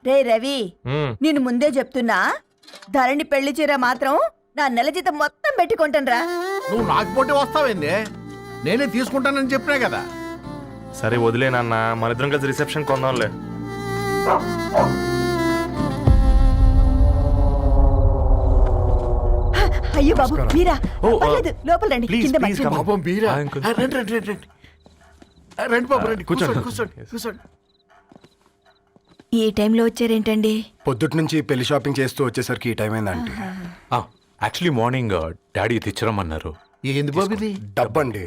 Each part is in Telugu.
రే రవి, నేను ముందే చెప్తున్నా, ధరణి పెళ్లి చీర మాత్రం నా నెల జీతం మొత్తం పెట్టుకుంటానురా. నువ్వు నాకు పోటీ వస్తావేంది? నేనే తీసుకుంటానని చెప్పినా కదా. సరే వదిలేనన్నా, మన ఇద్దరం కలిసి రిసెప్షన్ కొందాంలే. అయ్యో బాబు మీరా? పర్లేదు, లోపల రండి. కింద మంచం ఉంది. పాపం బీరా. రండి రండి రండి రండి. రండి బాబు రండి, కూర్చోండి కూర్చోండి కూర్చోండి. ఈ టైంలో వచ్చారేంటండి? పొద్దుటి నుంచి పెళ్లి షాపింగ్ చేస్తూ వచ్చేసరికి ఈ టైం అయిందండి. యాక్చువల్లీ మార్నింగ్ డాడీ తెచ్చరమన్నారు. ఏంది బాబు ఇది? డబ్బండి.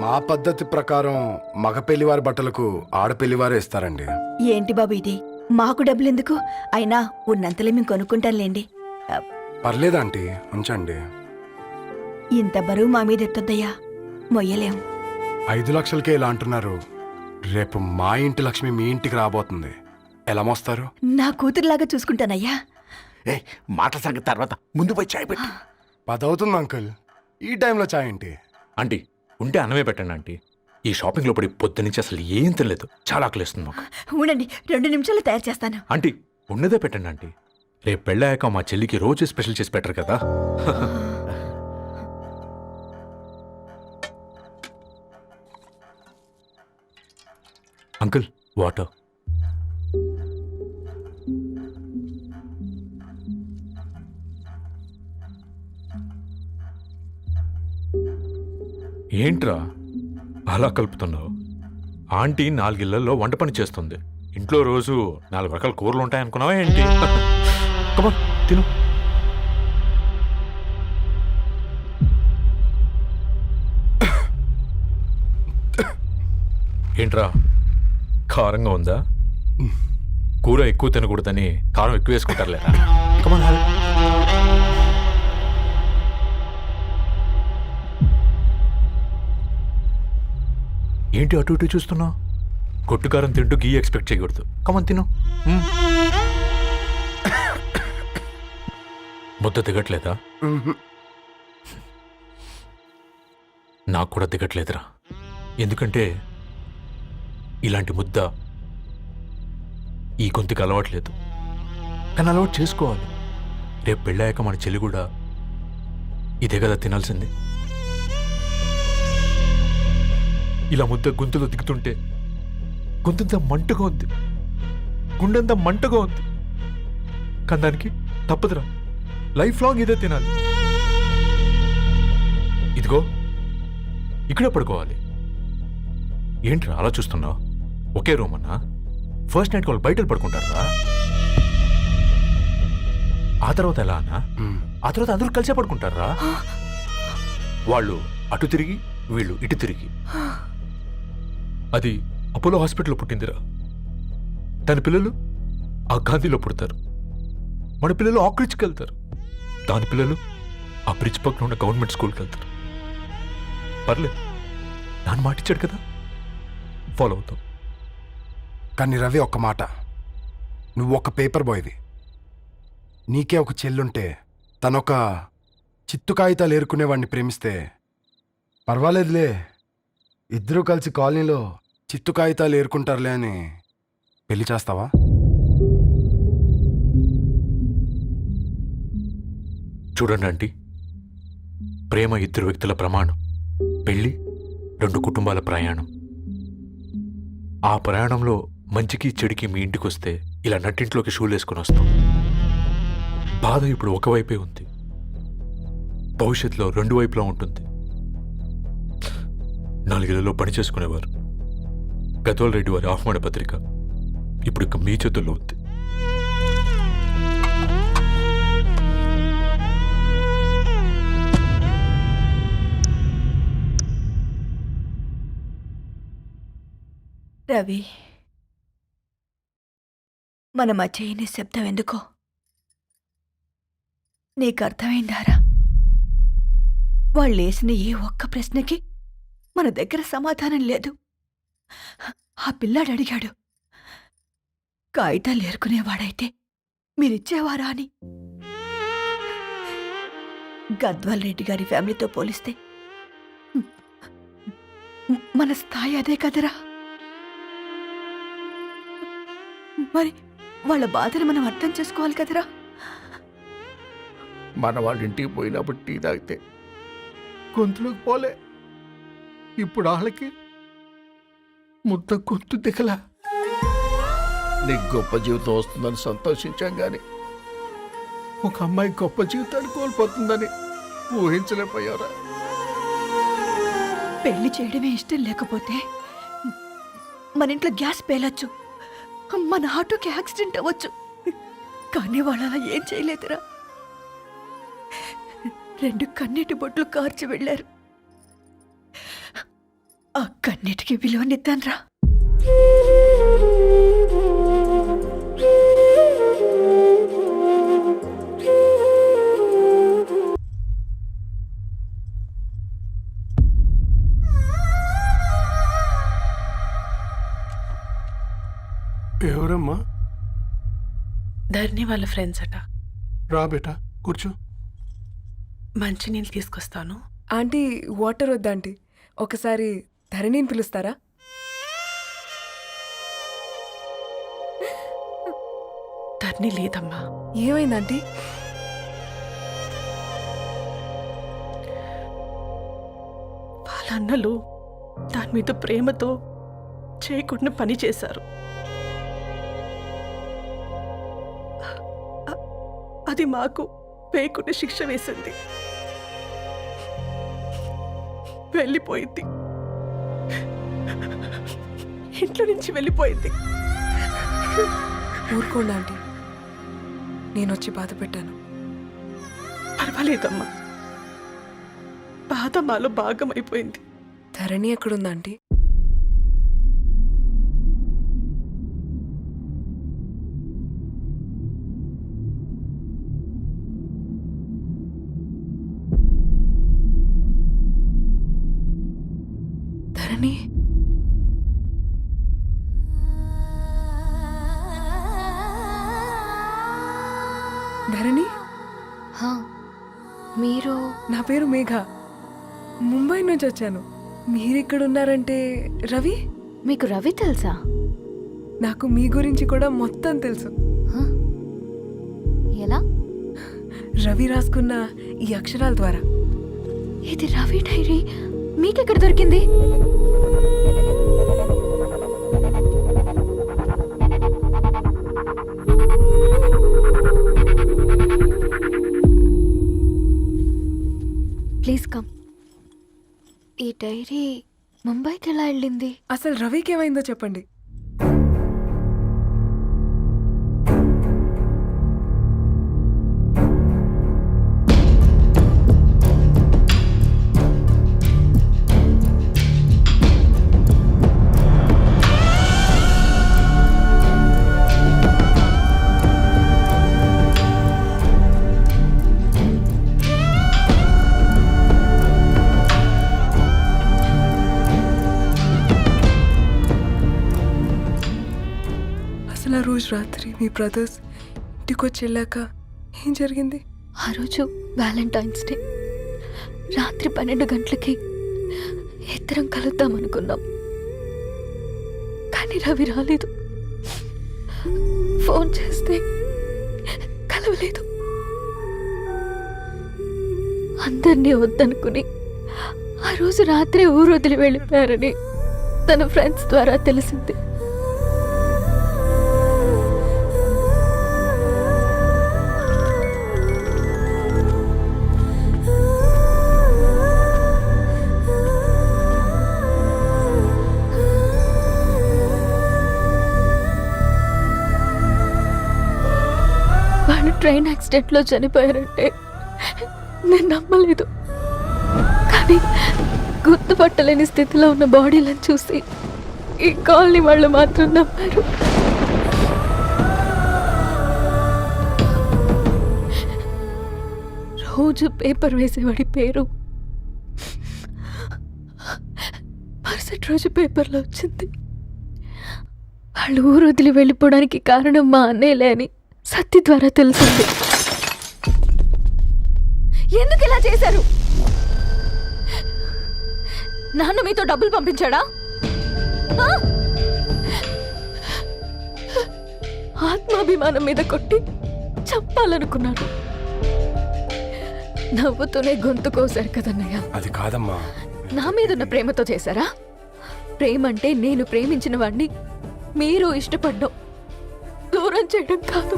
మా పద్ధతి ప్రకారం మగ పెళ్లివారి బట్టలకు ఆడపెళ్లివారే ఇస్తారండి. ఏంటి బాబు ఇది? మాకు డబ్బులు ఎందుకు? అయినా ఉన్నంతలే మేము కొనుక్కుంటాంలేండి. పర్లేదు ఆంటీ, ఉంచండి. ఇంత బరువు మా మీద ఎత్తొద్దయ్యా, మొయ్యలేం. 5 లక్షలకే ఇలా అంటున్నారు. రేపు మా ఇంటి లక్ష్మి మీ ఇంటికి రాబోతుంది. ఎలా మోస్తారు? నా కూతురులాగా చూసుకుంటానయ్యా. ఏ మాట సంగతి తర్వాత, ముందు పోయి చాయ్ పెట్టి. 10 అవుతుంది అంకుల్, ఈ టైంలో చాయ్ ఏంటి? ఆంటీ ఉంటే అన్నమే పెట్టండి ఆంటీ. ఈ షాపింగ్లో పడి పొద్దు నుంచి అసలు ఏం తినలేదు, చాలా ఆకలిస్తుంది మాకు. ఉండండి, 2 నిమిషాలు తయారు చేస్తాను. ఆంటీ ఉన్నదే పెట్టండి ఆంటీ. రేపు పెళ్ళాక మా చెల్లికి రోజు స్పెషల్ చేసి పెట్టరు కదా. Uncle water. ఏంట్రా అలా కలుపుతున్నావు? ఆంటీ 4 ఇళ్లలో వంట పని చేస్తుంది. ఇంట్లో రోజు 4 రకాల కూరలు ఉంటాయనుకున్నావా ఏంటి? కమాన్ తిను. ఏంట్రా కారంగా ఉందా? కూర ఎక్కువ తినకూడదని కారం ఎక్కువ వేసుకుంటారులేరా. కమాన్. ఏంటి అటు ఇటు చూస్తున్నావు? కొట్టుకారం తింటూ గీ ఎక్స్పెక్ట్ చేయకూడదు. కమన్ తిను. ముద్ద దిగట్లేదా? నాకు కూడా దిగట్లేదురా. ఎందుకంటే ఇలాంటి ముద్ద ఈ గొంతుకి అలవాట్లేదు. కానీ అలవాటు చేసుకోవాలి. రేపు పెళ్ళాక మన చెల్లి కూడా ఇదే కదా తినాల్సింది. ఇలా ముద్ద గొంతులో దిగుతుంటే గొంతంతా మంటగా ఉంది, గుండెంతా మంటగా ఉంది. కానీ దానికి తప్పదురా, లైఫ్ లాంగ్ ఇదే తినాలి. ఇదిగో ఇక్కడే పడుకోవాలి. ఏంట్రా అలా చూస్తున్నావు? ఒకే రూమ్ అన్నా? ఫస్ట్ నైట్ వాళ్ళు బయటలు పడుకుంటారా? ఆ తర్వాత ఎలా అన్నా? ఆ తర్వాత అందరూ కలిసే పడుకుంటారా? వాళ్ళు అటు తిరిగి, వీళ్ళు ఇటు తిరిగి. అది అపోలో హాస్పిటల్లో పుట్టిందిరా. దాని పిల్లలు ఆ గాంధీలో పుడతారు. మన పిల్లలు ఆక్రిచ్కి వెళ్తారు. దాని పిల్లలు ఆ బ్రిడ్జ్ పక్కన ఉన్న గవర్నమెంట్ స్కూల్కి వెళ్తారు. పర్లేదు, దాన్ని మాటిచ్చాడు కదా, ఫాలో అవుతాం. కానీ రవి, ఒక్క మాట, నువ్వు ఒక పేపర్ బాయ్వి. నీకే ఒక చెల్లుంటే తనొక చిత్తు కాగితాలు ఏరుకునేవాడిని ప్రేమిస్తే పర్వాలేదులే, ఇద్దరూ కలిసి కాలనీలో చిత్తు కాగితాలు ఏరుకుంటారులే అని పెళ్లి చేస్తావా? చూడండి ఆంటీ, ప్రేమ 2 వ్యక్తుల ప్రమాణం, పెళ్లి 2 కుటుంబాల ప్రయాణం. ఆ ప్రయాణంలో మంచికి చెడుకి మీ ఇంటికి వస్తే ఇలా నట్టింట్లోకి షూలు వేసుకొని వస్తాం. బాధ ఇప్పుడు ఒకవైపే ఉంది, భవిష్యత్తులో 2 వైపులా ఉంటుంది. 4 ఇళ్లలో పని చేసుకునేవారు. గద్వాల్ రెడ్డి వారి ఆహ్వాన పత్రిక ఇప్పుడు ఇక మీ చేతుల్లో ఉంది. రవి, మన మధ్య ఈ నిశ్శబ్దం ఎందుకో నీకు అర్థమైందారా? వాళ్ళు వేసిన ఏ ఒక్క ప్రశ్నకి మన దగ్గర సమాధానం లేదు. ఆ పిల్లాడు అడిగాడు, కాగితాలు ఏరుకునేవాడైతే మీరిచ్చేవారా అని. గద్వాల్ రెడ్డి గారి ఫ్యామిలీతో పోలిస్తే మన స్థాయి అదే కదరా. మరి వాళ్ళ బాధను మనం అర్థం చేసుకోవాలి కదరా. మన వాళ్ళ ఇంటికి పోయినప్పుడు టీ తాగితే గొంతులోకి పోలే, ఇప్పుడు వాళ్ళకి ముద్ద గొంతు దిగలా. నీకు గొప్ప జీవితం వస్తుందని సంతోషించాం కానీ ఒక అమ్మాయి గొప్ప జీవితాన్ని కోల్పోతుందని ఊహించలేకపోయారా? పెళ్లి చేయడమే ఇష్టం లేకపోతే మన ఇంట్లో గ్యాస్ పేలొచ్చు, మన ఆటోకి యాక్సిడెంట్ అవ్వచ్చు, కానీ వాళ్ళు అలా ఏం చేయలేదురా. 2 కన్నీటి బొట్లు కార్చి వెళ్ళారు. ఆ కన్నీటికి విలువనిద్దాన్రా. ఎవరమ్మా? ధర్ని వాళ్ళ ఫ్రెండ్స్ అట. రా బేటా, కూర్చో. మంచినీళ్ళు తీసుకొస్తాను. ఆంటీ వాటర్ వద్దాంటీ, ఒకసారి ధరణిని పిలుస్తారా? ధర్ని లేదమ్మా. ఏమైందంటీ? వాళ్ళ అన్నలు దాని మీద ప్రేమతో చేయకుండా పని చేశారు. అది మాకు వేయకుండా శిక్ష వేసింది. వెళ్ళిపోయింది, ఇంట్లో నుంచి వెళ్ళిపోయింది. ఊరుకోండి ఆంటీ, నేను వచ్చి బాధ పెట్టాను. పర్వాలేదమ్మా, బాధ మాలో భాగం అయిపోయింది. ధరణి ఎక్కడుందా ఆంటీ? ధరణి ధరణి, హా, మీరు? నా పేరు మేఘ, ముంబై నుంచి వచ్చాను. మీరిక్కడ ఉన్నారంటే రవి? మీకు రవి తెలుసా? నాకు మీ గురించి కూడా మొత్తం తెలుసు. హ? ఎలా? రవి రాసుకున్న ఈ అక్షరాల ద్వారా. ఇది రవి డైరీ మీకెక్కడ దొరికింది? Please come. ఈ డైరీ ముంబైకి ఎలా వెళ్ళింది? అసలు రవికి ఏమైందో చెప్పండి. అసలు ఆ రోజు రాత్రి మీ బ్రదర్స్ ఇంటికి వచ్చి వెళ్ళాక ఏం జరిగింది? ఆ రోజు వ్యాలంటైన్స్ డే రాత్రి 12 గంటలకి ఇద్దరం కలుద్దాం అనుకున్నాం, కానీ రవి రాలేదు. ఫోన్ చేస్తే కలవలేదు. అందరినీ వద్దనుకుని ఆ రోజు రాత్రి ఊరు వదిలి వెళ్ళిపోయారని తన ఫ్రెండ్స్ ద్వారా తెలిసింది. వాళ్ళు ట్రైన్ యాక్సిడెంట్లో చనిపోయారంటే నేను నమ్మలేదు, కానీ గుర్తుపట్టలేని స్థితిలో ఉన్న బాడీలను చూసి ఈ కాలనీ వాళ్ళు మాత్రం నమ్మారు. రోజు పేపర్ వేసేవాడి పేరు మరుసటి రోజు పేపర్లో వచ్చింది. వాళ్ళు ఊరు వదిలి వెళ్ళిపోవడానికి కారణం మా అన్నయ్యలే అని సత్తి ద్వారా తెలిసింది. ఎందుకు ఇలా చేశారు? నాన్న మీతో డబ్బులు పంపించాడా? ఆత్మాభిమానం మీద కొట్టి చంపాలనుకున్నారు. నవ్వుతూనే గొంతు కోసారు కదన్నయ్య. అది కాదమ్మా. నా మీదున్న ప్రేమతో చేశారా? ప్రేమంటే నేను ప్రేమించిన వాణ్ణి మీరు ఇష్టపడ్డం, దూరం చేయడం కాదు.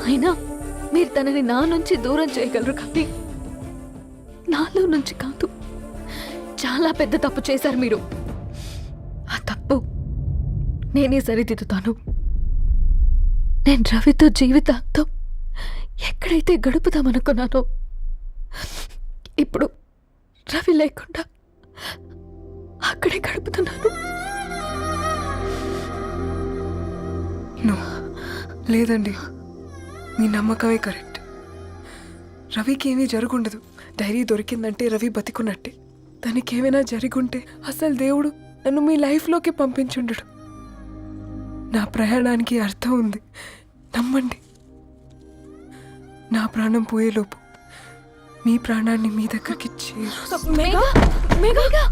అయినా మీరు తనని నా నుంచి దూరం చేయగలరు కానీ నాలో నుంచి కాదు. చాలా పెద్ద తప్పు చేశారు మీరు. ఆ తప్పు నేనే సరిదిద్దుతాను. నేను రవితో జీవితాంతం ఎక్కడైతే గడుపుదామనుకున్నానో ఇప్పుడు రవి లేకుండా అక్కడే గడుపుతున్నాను. నో, లేదండి, మీ నమ్మకమే కరెక్ట్. రవికి ఏమీ జరుగుండదు. డైరీ దొరికిందంటే రవి బతికున్నట్టే. తనకేమైనా జరుగుంటే అసలు దేవుడు నన్ను మీ లైఫ్లోకి పంపించుండడు. నా ప్రయాణానికి అర్థం ఉంది, నమ్మండి. నా ప్రాణం పోయేలోపు మీ ప్రాణాన్ని మీ దగ్గరికి చేరు. మేఘా, మేఘా,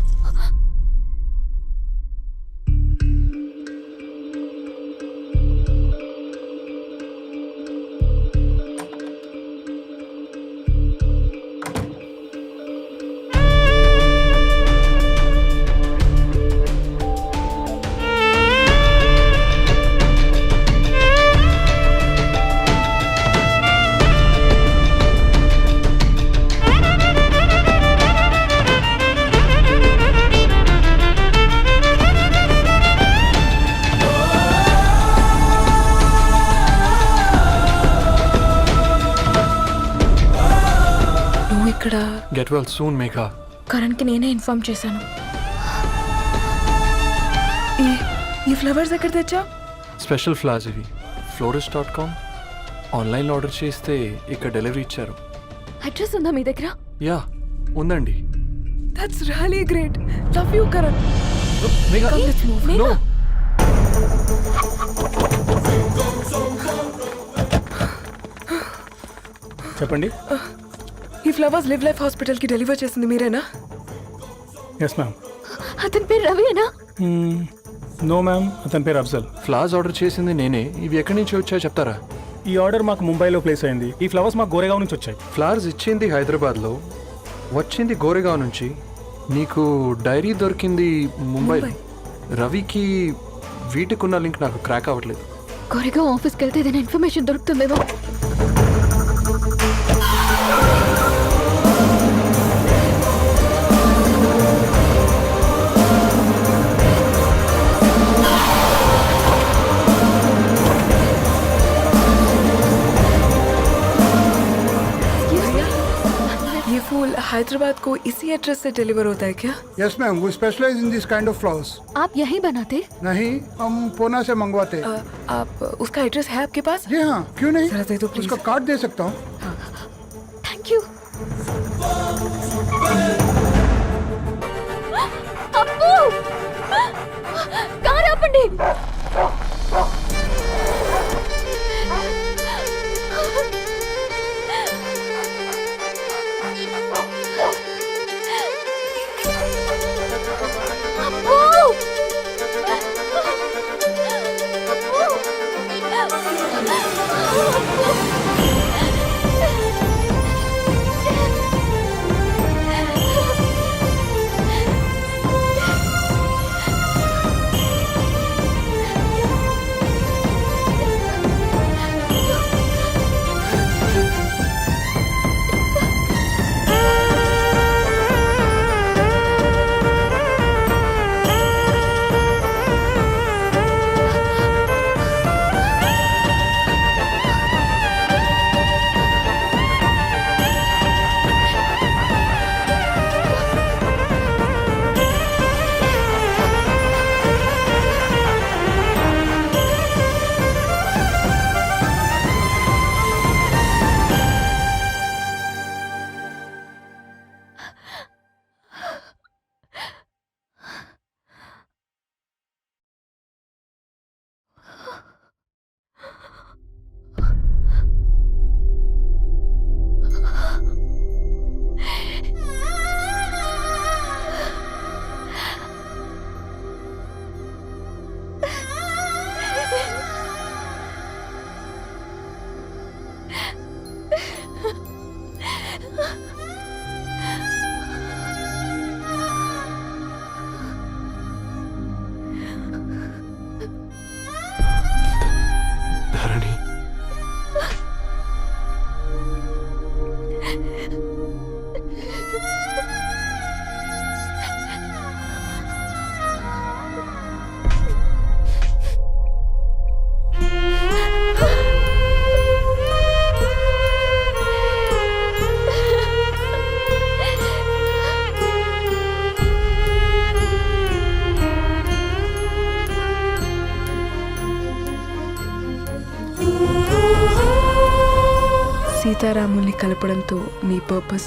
నువ్వు ఇక్కడ గెట్ వెల్ సూన్ మేఘా. కరణ్కి నేనే ఇన్ఫార్మ్ చేశాను. ఈ ఫ్లవర్స్ ఎక్కడ తెచ్చా? స్పెషల్ ఫ్లవర్స్ ఇవి. florist.com ఆన్లైన్లో ఆర్డర్ చేస్తే ఇక్కడ డెలివరీ ఇచ్చారు. అడ్రస్ ఉందా మీ దగ్గర? యా ఉందండి. That's really great. Love you Karan. Megha, Megha, చెప్పండి. ఈ ఫ్లవర్స్ లివ్ లైఫ్ హాస్పిటల్కి డెలివర్ చేసింది మీరేనా? Yes ma'am. అతని పేరు రవియేనా? నో మ్యామ్, అతని పేరు అఫ్జల్. ఫ్లవర్స్ ఆర్డర్ చేసింది నేనే. ఇవి ఎక్కడి నుంచి వచ్చాయో చెప్తారా? ఈ ఆర్డర్ మాకు ముంబైలో ప్లేస్ అయింది. ఈ ఫ్లవర్స్ మాకు గోరేగావ్ నుంచి వచ్చాయి. ఫ్లవర్స్ ఇచ్చింది హైదరాబాద్లో, వచ్చింది గోరేగావ్ నుంచి. నీకు డైరీ దొరికింది ముంబైలో. రవికి వీటికున్న లింక్ నాకు క్రాక్ అవ్వట్లేదు. కోరేగావ్ ఆఫీస్కి వెళ్తే ఏదైనా ఇన్ఫర్మేషన్ దొరుకుతుందేమో. ये फूल हैदराबाद को इसी एड्रेस से डिलीवर होता है क्या? Yes ma'am, we specialise in this kind of flowers. आप यहीं बनाते? नहीं, हम पूना से मंगवाते. आप उसका एड्रेस है आपके पास? जी हाँ, क्यों नहीं? जरा दे दो प्लीज. उसका कार्ड दे सकता हूँ. Thank you. అప్పు, కారు ఆపండి. సీతారాముల్ని కలపడంతో నీ పర్పస్,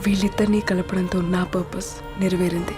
వీళ్ళిద్దరినీ కలపడంతో నా పర్పస్ నెరవేరింది.